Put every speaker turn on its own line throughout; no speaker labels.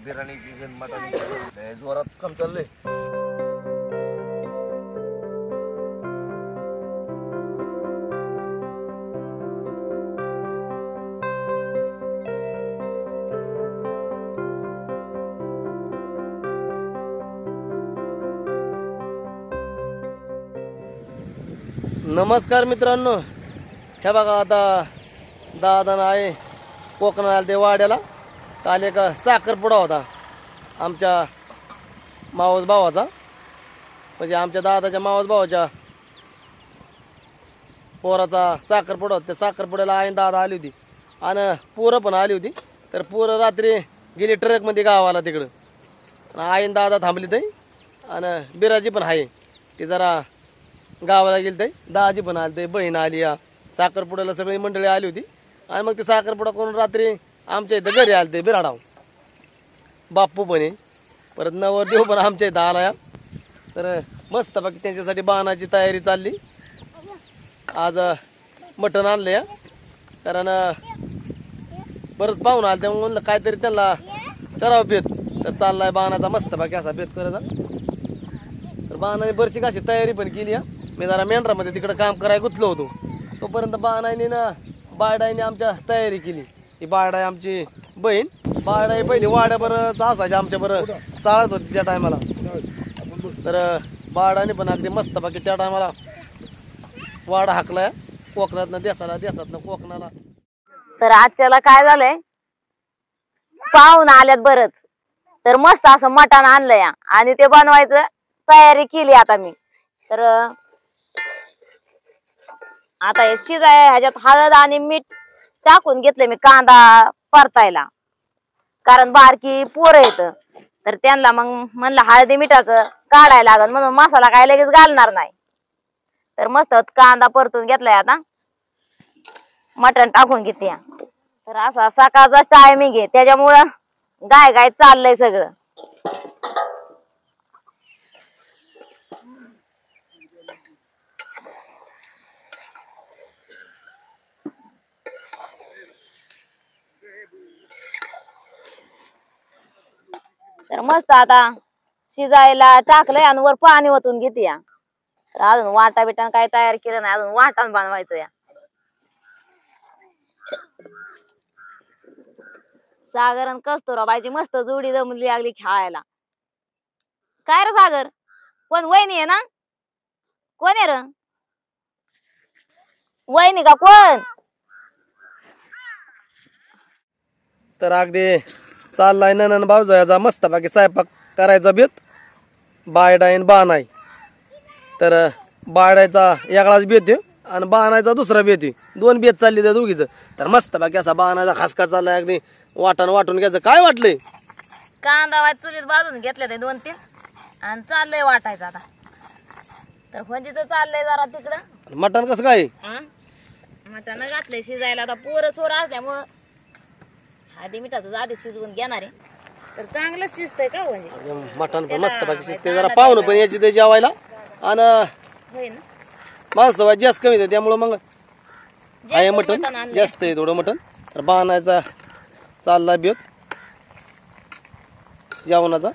Biryani chicken mutton जोरात काम चाललंय.
नमस्कार मित्रांनो, हे बघा आता दादा आहे कोकणाला ते वाड्याला. काल एक साखरपुडा होता आमच्या मावस भावाचा, म्हणजे आमच्या दादाच्या मावस भावाच्या पोराचा साखरपुडा होता. त्या साखरपुड्याला आई दादा आली होती आणि पोरं पण आली होती. तर पोरं रात्री गेली ट्रकमध्ये गावाला तिकडं. आई दादा थांबली ते आणि बिराजी पण आहे ती जरा गावाला गेली ते. दाजी पण आली ते, बहीण आली. या साखरपुड्याला सगळी मंडळी आली होती आणि मग ते साखरपुडा करून रात्री आमच्या इथं घरी आले ते बिराडाव. बाप्पू पण आहे, परत नवरदेव पण आमच्या इथं आला या. तर मस्त बाकी त्यांच्यासाठी बाणाची तयारी चालली. आज मटण आणलं या, कारण बरंच पाहून आलं त्यामुळे म्हणलं काहीतरी त्यांना करावं बेत. तर चाललाय बाणाचा मस्त बाकी असा बेत करायचा. तर बाणाने बरीचशी कशी तयारी पण केली या. मी जरा मेंढरामध्ये तिकडे काम करायला गुंतलो होतो, तोपर्यंत बाणाईने ना बारडाईने आमच्या तयारी केली. ही बारडाई आमची बहीण. बारडाई पहिली वाड्याबरच असायची आमच्या बरं, चालत होती त्या टायमाला. तर बारडाने पण अगदी मस्त बाकी त्या टायमाला वाडा हाकलाय कोकणातनं देसाला, देसातनं कोकणाला.
तर आजच्याला काय झालंय, पाहून आल्यात बरंच. तर मस्त असं मटण आणलंय आणि ते बनवायचं तयारी केली आता मी. तर आता हे शिजाय ह्याच्यात हळद आणि मीठ टाकून घेतले मी कांदा परतायला, कारण बारकी पोरं येत. तर त्यांना मग म्हणलं हळदी मिठाचं काढायला लागल म्हणून मसाला काय लगेच घालणार नाही. तर मस्त कांदा परतून घेतलाय, आता मटण टाकून घेते. तर असा सकाळचा टायमिंग आहे त्याच्यामुळं गाय गाय चाललंय सगळं. तर मस्त आता शिजायला टाकलंय आणि वर पाणी ओतून घेते. तर अजून वाटा बिटान काय तयार केलं नाही, अजून वाटण बनवायचं या. सागर आणि कस्तुराबाईची मस्त जोडी जमली लागली खेळायला. काय रे सागर, कोण वहिनी आहे ना? कोण आहे र वहिनी का कोण?
तर अगदी चाललाय ननन भाऊजाचा मस्त बाकी स्वयंपाक करायचा बेत. बारडाईन बाणाई. तर बारडायचा वेगळाच बेत आहे आणि बाणायचा दुसरा बेत आहे. दोन बेत चालले त्या दोघीच. तर मस्त बाकी असा बाणाचा खासका चाललाय. अगदी वाटण वाटून घ्यायचं. काय वाटलंय?
कांदा वाट चुलीत भाजून घेतले ते 2-3 आणि चाललंय वाटायचं आता. तर म्हणजे चाललंय जरा तिकडं.
मटण कसं काय?
मटण घातलंय शिजायला. आता पोरं सोर असल्यामुळं आधी मिठाचं आधी शिजवून घेणार आहे. तर चांगलं शिजतंय का म्हणजे
मटण पण मस्त बाकी शिजते. जरा पाहुणं पण याची ते जेवायला आणि माणसं जास्त कमी आहे त्यामुळं मग आहे मटण जास्त आहे थोडं मटण. तर बाणायचा चालला बेत जेवणाचा.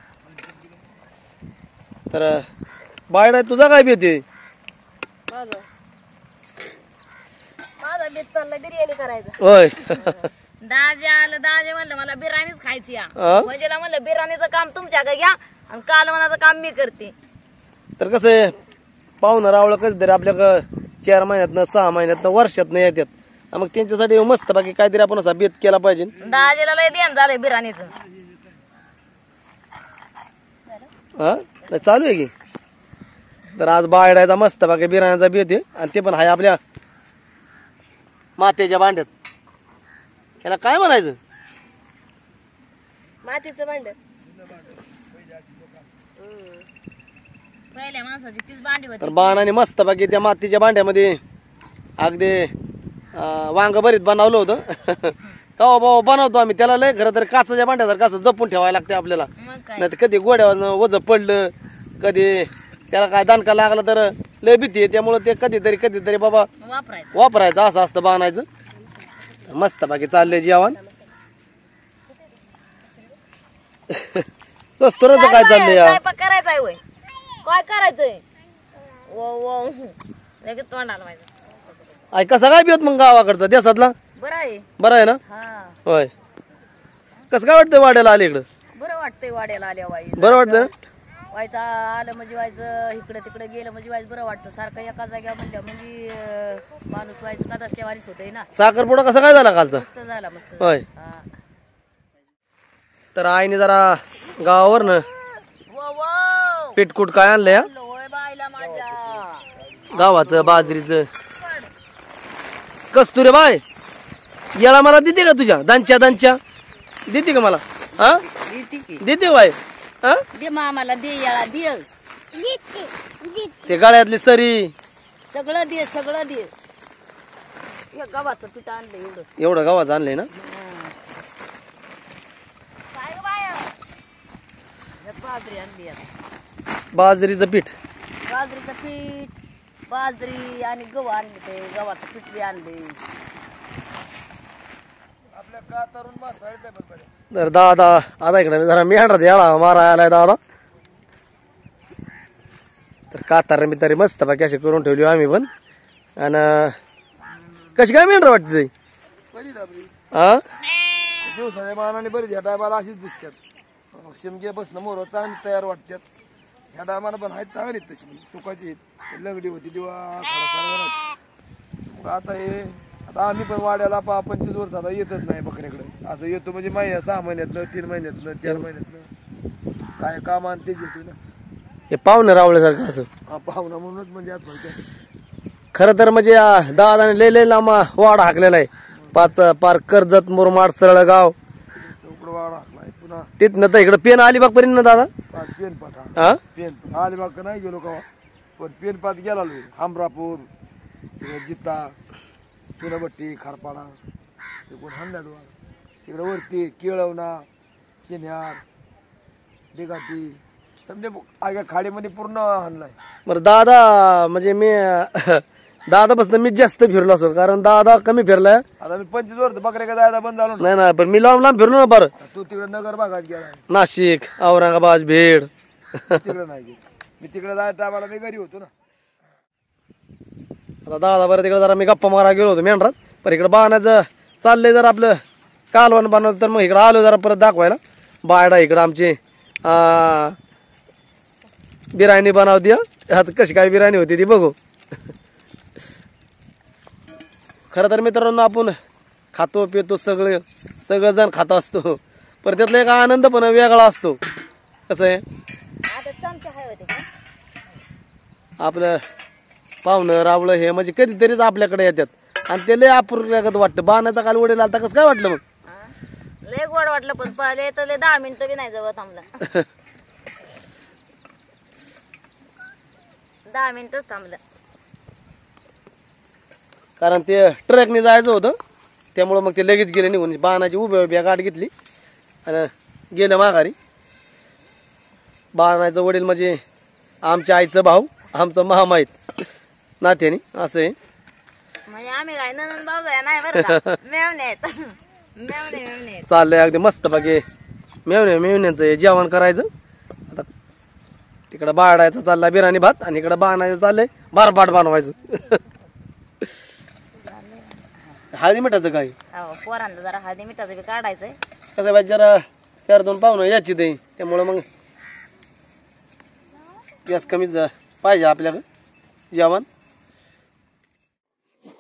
तर बायडा तुझा काय बेत आहे?
माझा बेत चाललाय बिर्याणी करायचा.
होय.
दाजे आलं, दाजे म्हणलं मला बिर्याणीच खायची. म्हणजे म्हणलं बिर्याणीचं काम तुमच्याकडे घ्या आणि कालवणाचं काम मी करते.
तर कसं आहे, पाहुणं रावळं कधीतरी आपल्याकडं 4 महिन्यातनं 6 महिन्यातनं वर्षातनं येतात. मग त्यांच्यासाठी मस्त बाकी काहीतरी आपण असा बेत केला पाहिजे.
दाजेला लय ध्यान झालंय बिर्याणीचं.
हा चालू आहे की. तर आज बायडायचा मस्त बाकी बिर्याणीचा बेत आहे आणि ते पण आहे आपल्या मातेच्या भांड्यात. याला काय म्हणायचं?
मातीचं भांड. पहिल्या माणसाची तीच भांडी होती.
तर बाणाने मस्त बाकी त्या मातीच्या भांड्यामध्ये अगदी वांग भरीत बनवलं होतं. कवा बाबा बनवतो आम्ही त्याला. लय खरं तर काचाच्या भांड्यात कसं जपून ठेवायला लागते आपल्याला. नाही तर कधी गोड्यावर वज पडलं, कधी त्याला काय दणका लागला तर लय भीती आहे. त्यामुळे ते कधीतरी बाबा वापरायचं असं असतं बाणायचं. मस्त बाकी चाललंय जेवण. कस्तुराचं काय चाललंय या
स्वयंपाक करायचाय होय काय करायचंय लगेच तोंडाला माहिती
ऐ कसा काय पियत मग गावाकडचा देसातला
बरं आहे
बरं आहे ना
हा
होय कसं काय वाटतंय वाड्याला आले इकडं
बरं वाटतंय वाड्याला आल्या वाई
बरं वाटतं
व्हायचं आलं म्हणजे व्हायचं इकडे तिकडे गेलं म्हणजे व्हायचं बरं वाटतं सारखं एका जाग्यावर म्हणलं म्हणजे माणूस व्हायचं का असल्या वारीच होतंय ना
साखरपुडा कसा काय झाला कालचा
मस्त झाला मस्त
होय
हा
तर आईने जरा गावावर ना पिटकूट काय आणलंय
होय बायला माझ्या
गावाचं बाजरीचं कस्तुरे बाय याला मला देते का तुझ्या दांच्या देते का मला हा देते बाय हा
दे मामाला दे याला दे
ते गाळ्यातली सरी
सगळं दे हे गव्हाचं पीठ आणलं
एवढं गावाचं आणलंय ना
बाजरी आणली
बाजरीचं पीठ
बाजरीचं पीठ बाजरी आणि गहू आणले ते गव्हाचं पीठ बी आणले
तर दादा आता इकडे जरा मेंढरा द्याला मारा आलाय दादा तर कातार मी तरी मस्त बाकी अशी करून ठेवली आम्ही पण आणि कशी काय मेंढरा वाटते हा
दिवसाच्या मानाने बरीच ह्या टायमाला अशीच दिसतात शिमगे बसणं मोर चांगली तयार वाटतात ह्या टायमाला पण आहेत चांगली तशी सुकाची लंगडी होती दिवा मग आता हे आता आम्ही पण वाड्याला 25 वर्ष आता येतच नाही बकऱ्याकडे असं येतो म्हणजे 6 महिन्यातलं 3 महिन्यातलं 4 महिन्यातलं काय काम आणि तेच येतो ना
हे पाहुणं रावल्यासारखं असं
हा पाहुणा म्हणूनच म्हणजे आज
खरं तर म्हणजे दादाने लय लांबा वाडा हाकलेला आहे पार कर्जत मुरमाड सरळ गाव
वाडा हाकलाय पुन्हा
तिथनं तर इकडे पेन अलिबागपर्यंत ना दादा
पेनपात
हा
पेन अलिबाग नाही गेलो का पण पेनपात गेला हमरापूर जित्ता चुनाभट्टी खारपाडा तिकडून हंड्याद्वार तिकडे वरती केळवणा किन्यार बेगाटी समजे आग्या खाडीमध्ये पूर्ण हाणलाय
बरं दादा म्हणजे मी दादा बसनं मी जास्त फिरलो असो कारण दादा कमी फिरलाय
आता मी 25 वर्ष बकऱ्या जायला बंद झालो ना
नाही पण मी लांब फिरलो ना बरं
तू तिकडे नगर भागात गेला
नाशिक औरंगाबाद भेड
तिकडे नाही गेलो मी तिकडे जायचं आम्हाला मी घरी होतो ना
आता दादा बरं तिकडे जरा मी गप्पा मारा गेलो होतो मेंढरात पण इकडे बाणाचं चाललंय जरा आपलं कालवण बनवायचं तर मग इकडे आलो जरा परत दाखवायला बायडा इकडं आमची बिर्याणी बनवती आता कशी काय बिर्याणी होती ती बघू खरं तर मित्रांनो आपण खातो पितो सगळेजण खात असतो पण त्यातला एक आनंद पण वेगळा असतो कसं आहे आपलं पाहुणं रावलं हे म्हणजे कधीतरीच आपल्याकडे येतात आणि ते लय अपूर्वगत वाटतं बाणाचा काल वडील आलता कसं काय वाटलं मग
लय गोड वाटलं पण पहिले तर 10 मिनिटं बी नाही जवळ थांबलं 10 मिनिटच थांबलं
कारण ते ट्रकने जायचं होतं त्यामुळं मग ते लगेच गेले निघून बाणाची उभ्या गाठ घेतली आणि गेलं माघारी बाणाचं वडील म्हणजे आमच्या आईचं भाऊ आमचं मामा आहेत नात्याने असं आहे
म्हणजे आम्ही काय ननंद भाऊ नाही बरं का मेवणे आहेत मेवणे
चाललंय अगदी मस्त बाकी मेवण्यांचं जेवण करायचं आता तिकडं बाळायचं चाललाय बिर्याणी भात आणि इकडं बाणायचं चाललंय बारबाट बनवायचं हळदी मिठाचं काय
पोरांना जरा हळदी मिठाचं बी काढायचंय
कसं पाहिजे जरा 4-2 पाहुणं याची ते त्यामुळं मग गॅस कमीच पाहिजे आपल्याकडं जेवण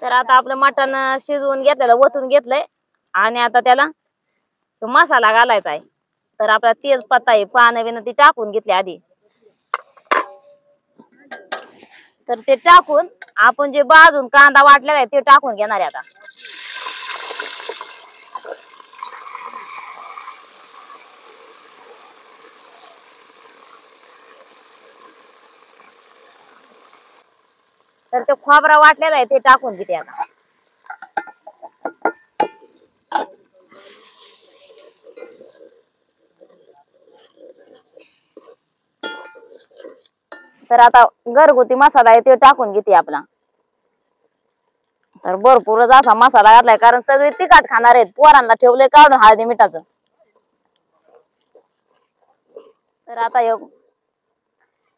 तर आता आपलं मटण शिजवून घेतलेलं ओतून घेतलंय आणि आता त्याला मसाला घालायचा आहे तर आपला तेजपत्ता आहे पानं बिनं ती टाकून घेतली आधी तर ते टाकून आपण जे भाजून कांदा वाटलेला आहे ते टाकून घेणार आहे आता तर ते खोबरा वाटलेला आहे ते टाकून घेते आता तर आता घरगुती मसाला आहे ते टाकून घेते आपला तर भरपूरच असा मसाला घातलाय कारण सगळे तिखट खाणार आहेत पोरांना ठेवले काढून हळदी मिठाचं तर आता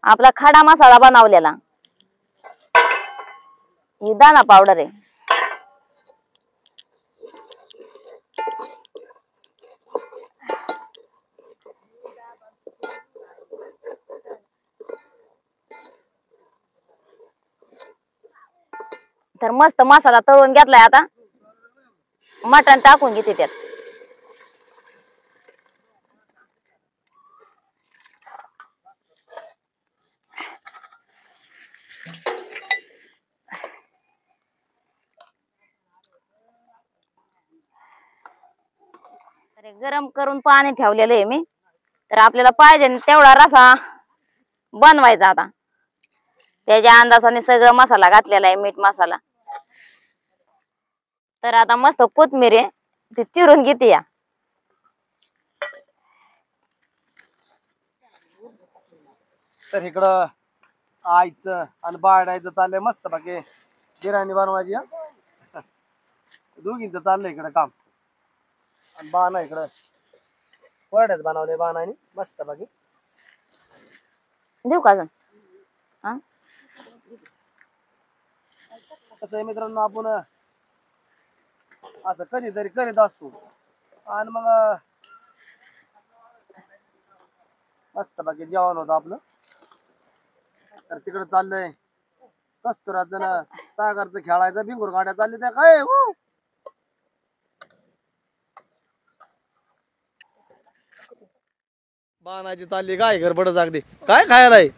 आपला खडा मसाला बनवलेला, ही दाणा पावडर आहे. तर मस्त मसाला तळून घेतलाय. आता मटण टाकून घेते त्यात. तर गरम करून पाणी ठेवलेलं आहे मी. तर आपल्याला पाहिजे तेवढा रसा बनवायचा. आता त्याच्या अंदाजाने सगळं मसाला घातलेला आहे, मीठ मसाला. तर आता मस्त कोथमीर आहे ती चिरून घेते या.
तर इकडं आईचं आणि बाळायचं चाललंय मस्त बाकी बिर्याणी बनवायची. दोघींचं चाललंय इकडं काम. आणि बाणा इकडं वड्याच बनवले बाणाने मस्त बाकी.
देऊ का अजून? हा
कसं आहे मित्रांनो, आपण असं कधीतरी करीत असतो आणि मग मस्त बाकी जेवण होतं आपलं. तर तिकडं चाललंय कस्तुराचं ना सागरचं खेळायचं, भिंगूर गाड्या चालली त्या काय. बाणाची चालली काय गडबड अगदी. काय खायला आहे?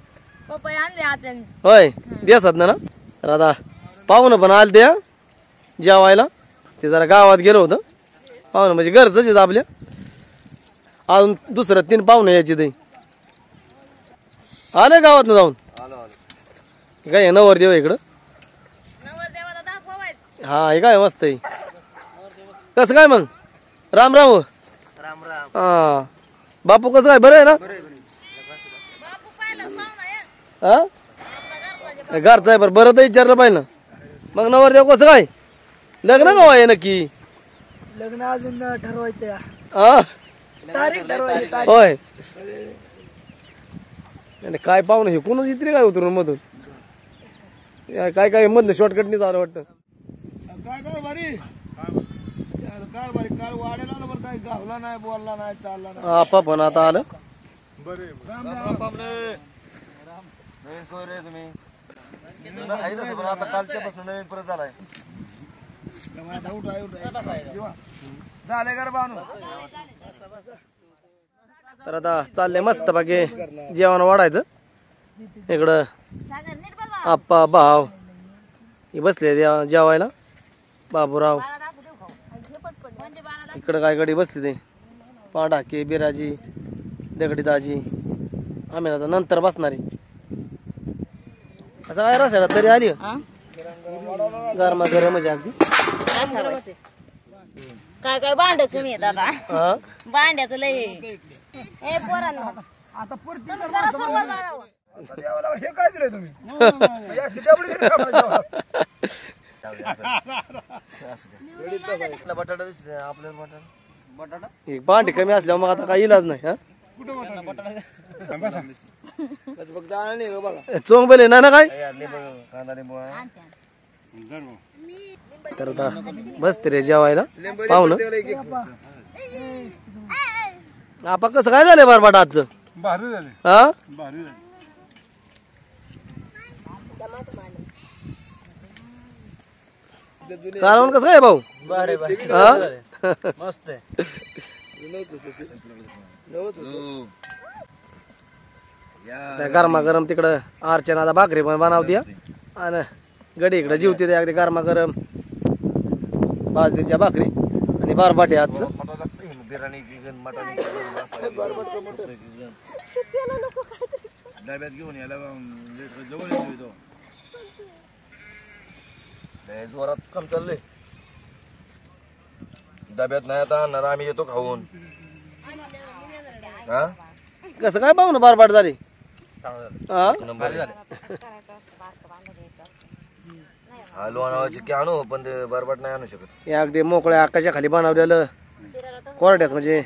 पपई आणले आता.
होय देसात ना. तर आता पाहुणं पण आले त्या जेवायला. ते जरा गावात गेलो होतं. पाहुणं म्हणजे घरचंच आहेत आपल्या. अजून दुसरं 3 पाहुणे यायची ते आले गावात ना जाऊन. काय नवरदेव इकडं. हा हे काय मस्त आहे. कसं काय मग? राम राम.
राम राम.
हा बापू कसं काय? बरं आहे ना? हा घरचं आहे. बरं तर विचारलं पाहिजे ना. मग नवरदेव कसं काय? लग्न कवा आहे नक्की?
लग्न अजून ठरवायचं.
हा
तारीख ठरवायची.
होय. काय पाहुणं हे कोण इतरी काय उतरून मधून काय काय मधलं शॉर्टकटनी झालं वाटतं.
काय काय भारी काय भारी काल वाढेल आलं बरं. काय गावला नाही, बोलला नाही, चालला नाही.
आपा पण आता आलं.
आता कालच्यापासून नवीन परत झालाय. झाले का रे बानू?
तर आता चाललंय मस्त बाकी जेवण वाढायचं. इकडं आप्पा भाव हे बसले जेवायला. बाबूराव इकडं काय गडी बसले ते पांढाके बिराजी दगडी दाजी. आम्ही आता नंतर बसणारी. असं काय रसायला तरी आली गरमा गरम म्हणजे अगदी.
काय काय भांड कमी आहेत आता.
हा
भांड्याचं लय हे पोरांनो.
आता परत
जरा समोर जावं.
हे काय दिलंय तुम्ही?
बटाटा आपल्याला बटाटा एक भांडी कमी असल्यावर मग आता काही इलाज नाही. हा चोंग बेले ना काय. तर आता बसते रे जेवायला पाहुणं. आपा कसं काय झालंय बरबाट आजचं?
भारी झाले.
हा
भारी झाले.
कारण कसं काय भाऊ?
मस्त आहे.
गरमागरम तिकडं अर्चनाला भाकरी पण बनवते आणि गडी इकडे जीवते ते अगदी गरमागरम बाजरीच्या भाकरी आणि बारबाटी आजचं.
डब्यात घेऊन यायला जवळ येतो. जोरात काम चाललंय. डब्यात नाही आता आणणार आम्ही, येतो खाऊन. हा
कसं काय पाहू ना बारबाट झाली. हा
लोणावळ्याची की आणू पण ते बरबाट नाही आणू शकत.
हे अगदी मोकळ्या आकाशाच्या खाली बनवलेलं कोरड्याच म्हणजे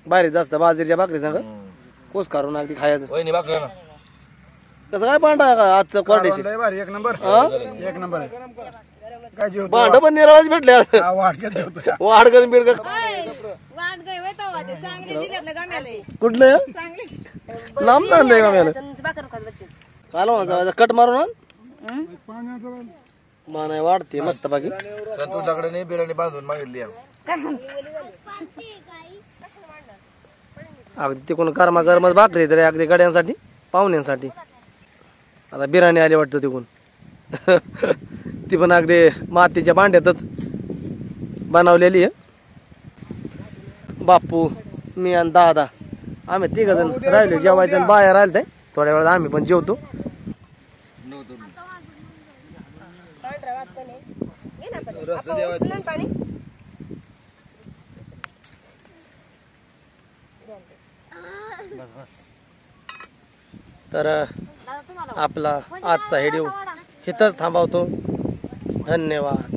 बाहेर जास्त बाजरीच्या भाकरी सांग कोस काढून अगदी खायचं
वहिनी बाकरा ना
कसं काय पांढरा का आजचं क्वार्टेशन
भारी एक नंबर एक नंबर काय जेवतो
भांड पण निराळच भेटले आज.
वाटक्यात जेवतो
वाडगण बिडगण कुठलं लांब आणलंय का मला काल म्हणा कट मारून आण मा नाही वाढते मस्त बाकी
तुझ्याकडे नाही बिर्याणी बांधून मागितली
अगदी तिकडून गरमागरमच भाकरी तरी अगदी गड्यांसाठी पाहुण्यांसाठी आता बिर्याणी आली वाटतं तिकडून ती पण अगदी मातीच्या भांड्यातच बनवलेली आहे बापू मी आणि दादा आम्ही तिघ जण राहिले जेवायचं आणि बाहेर राहिले ते थोड्या वेळात आम्ही पण जेवतो तर आपला आजचा व्हिडिओ इथंच थांबवतो धन्यवाद.